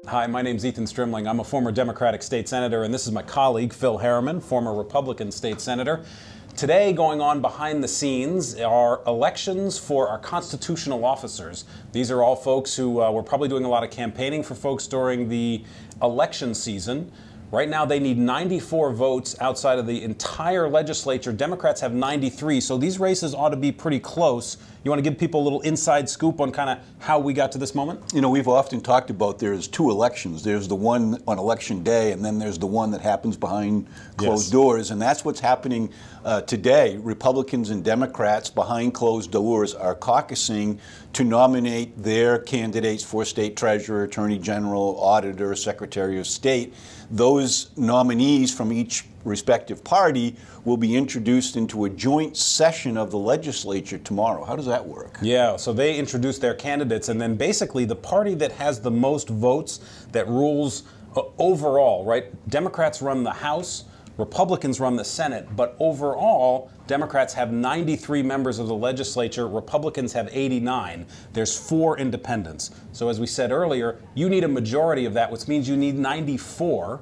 Hi, my name's Ethan Strimling. I'm a former Democratic state senator, and this is my colleague, Phil Harriman, former Republican state senator. Today, going on behind the scenes are elections for our constitutional officers. These are all folks who were probably doing a lot of campaigning for folks during the election season. Right now, they need 94 votes outside of the entire legislature. Democrats have 93, so these races ought to be pretty close. You want to give people a little inside scoop on kind of how we got to this moment? You know, we've often talked about there's two elections. There's the one on election day, and then there's the one that happens behind closed doors, and that's what's happening today. Republicans and Democrats behind closed doors are caucusing to nominate their candidates for state treasurer, attorney general, auditor, secretary of state. Those nominees from each respective party will be introduced into a joint session of the legislature tomorrow. How does that work? Yeah, so they introduce their candidates, and then basically the party that has the most votes that rules overall, right? Democrats run the House, Republicans run the Senate, but overall, Democrats have 93 members of the legislature, Republicans have 89. There's 4 independents. So as we said earlier, you need a majority of that, which means you need 94.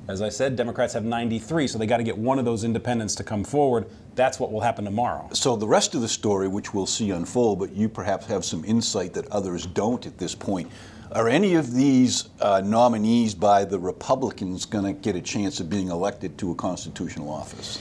As I said, Democrats have 93, so they got to get one of those independents to come forward. That's what will happen tomorrow. So the rest of the story, which we'll see unfold, but you perhaps have some insight that others don't at this point. Are any of these nominees by the Republicans going to get a chance of being elected to a constitutional office?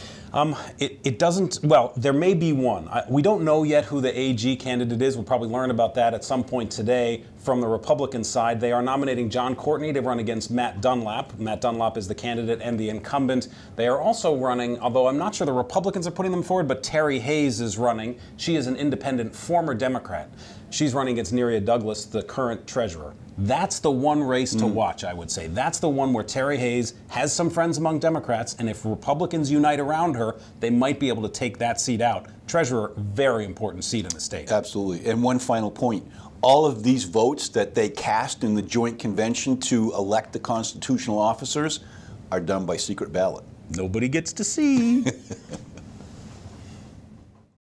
It doesn't, well, there may be one. We don't know yet who the AG candidate is. We'll probably learn about that at some point today from the Republican side. They are nominating John Courtney to run against Matt Dunlap. Matt Dunlap is the candidate and the incumbent. They are also running, although I'm not sure the Republicans are putting them forward, but Terry Hayes is running. She is an independent former Democrat. She's running against Neria Douglas, the current treasurer. That's the one race to watch, I would say. That's the one where Terry Hayes has some friends among Democrats, and if Republicans unite around her, they might be able to take that seat out. Treasurer, very important seat in the state. Absolutely. And one final point. All of these votes that they cast in the joint convention to elect the constitutional officers are done by secret ballot. Nobody gets to see.